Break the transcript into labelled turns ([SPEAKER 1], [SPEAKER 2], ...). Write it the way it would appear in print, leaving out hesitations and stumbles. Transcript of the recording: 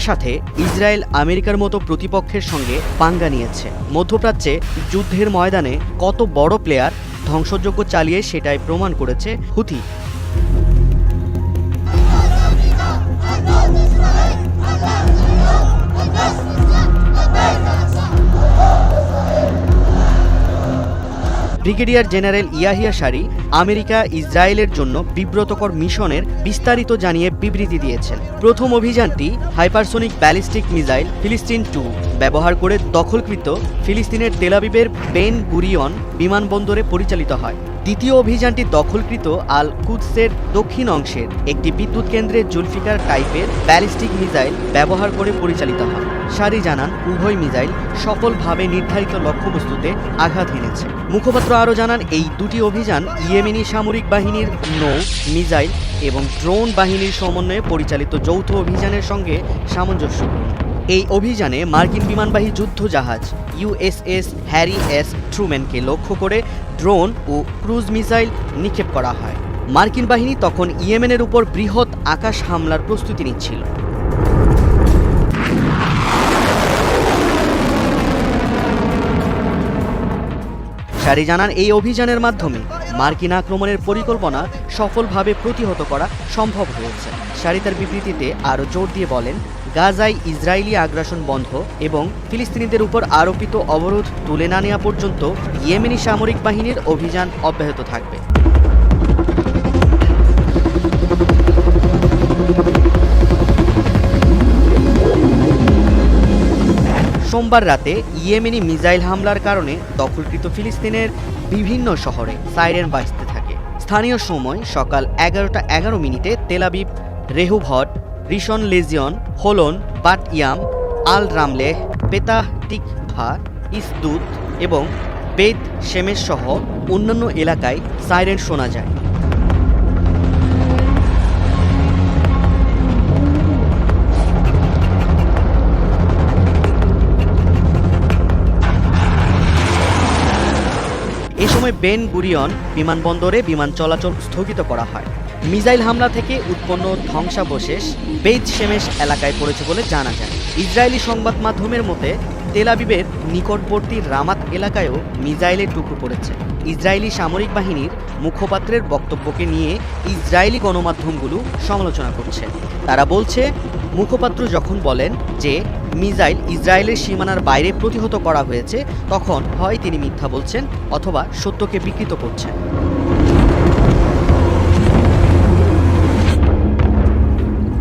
[SPEAKER 1] সাথে ইসরায়েল আমেরিকার মতো প্রতিপক্ষের সঙ্গে পাঙ্গা নিয়েছে। মধ্যপ্রাচ্যে যুদ্ধের ময়দানে কত বড় প্লেয়ার ধ্বংসযজ্ঞ চালিয়ে সেটাই প্রমাণ করেছে হুথি। ব্রিগেডিয়ার জেনারেল ইয়াহিয়া সারি আমেরিকা ইসরায়েলের জন্য বিব্রতকর মিশনের বিস্তারিত জানিয়ে বিবৃতি দিয়েছেন। প্রথম অভিযানটি হাইপারসোনিক ব্যালিস্টিক মিসাইল ফিলিস্তিন 2 ব্যবহার করে দখলকৃত ফিলিস্তিনের তেল আবিবের বেন গুরিয়ন বিমানবন্দরে পরিচালিত হয়। দ্বিতীয় অভিযানটি দখলকৃত আল কুদসের দক্ষিণ অংশের একটি বিদ্যুৎ কেন্দ্রে জুলফিকার টাইপের ব্যালিস্টিক মিসাইল ব্যবহার করে পরিচালিত হয়। সারি জানান উভয় মিসাইল সফলভাবে নির্ধারিত লক্ষ্যবস্তুতে আঘাত হেনেছে। মুখপাত্র আরও জানান এই দুটি অভিযান ইয়েমেনি সামরিক বাহিনীর নৌ, মিসাইল এবং ড্রোন বাহিনীর সমন্বয়ে পরিচালিত যৌথ অভিযানের সঙ্গে সামঞ্জস্যপূর্ণ। এই অভিযানে মার্কিন বিমানবাহী যুদ্ধ জাহাজ ইউএসএস হ্যারি এস ট্রুম্যানকে লক্ষ্য করে ড্রোন ও ক্রুজ মিসাইল নিক্ষেপ করা হয়। মার্কিন বাহিনী তখন ইয়েমেনের উপর বৃহৎ আকাশ হামলার প্রস্তুতি নিচ্ছিল। সারি জানান এই অভিযানের মাধ্যমে মার্কিন আক্রমণের পরিকল্পনা সফলভাবে প্রতিহত করা সম্ভব হয়েছে। সারি তার বিবৃতিতে আরও জোর দিয়ে বলেন, গাজায় ইসরায়েলি আগ্রাসন বন্ধ এবং ফিলিস্তিনিদের উপর আরোপিত অবরোধ তুলে না নেওয়া পর্যন্ত ইয়েমেনি সামরিক বাহিনীর অভিযান অব্যাহত থাকবে। সোমবার রাতে ইয়েমেনি মিসাইল হামলার কারণে দখলকৃত ফিলিস্তিনের বিভিন্ন শহরে সাইরেন বাজতে থাকে। স্থানীয় সময় সকাল 11:11 Tel Aviv, Rehovot, Rishon LeZion, Holon, Bat Yam, আল রামলেহ, পেতাহ তিকভা, ইসদুত এবং বেত শেমেশ সহ অন্যান্য এলাকায় সাইরেন শোনা যায়। এ সময় বেন গুরিয়ন বিমানবন্দরে বিমান চলাচল স্থগিত করা হয়। মিসাইল হামলা থেকে উৎপন্ন ধ্বংসাবশেষ বেত শেমেশ এলাকায় পড়েছে বলে জানা যায়। ইসরায়েলি সংবাদ মাধ্যমের মতে তেল আবিবের নিকটবর্তী রামাত এলাকায়ও মিসাইলের টুকরো পড়েছে। ইসরায়েলি সামরিক বাহিনীর মুখপাত্রের বক্তব্যকে নিয়ে ইসরায়েলি গণমাধ্যমগুলো সমালোচনা করছে। তারা বলছে, মুখপাত্র যখন বলেন যে মিসাইল ইসরায়েলের সীমানার বাইরে প্রতিহত করা হয়েছে, তখন হয় তিনি মিথ্যা বলছেন অথবা সত্যকে বিকৃত করছেন।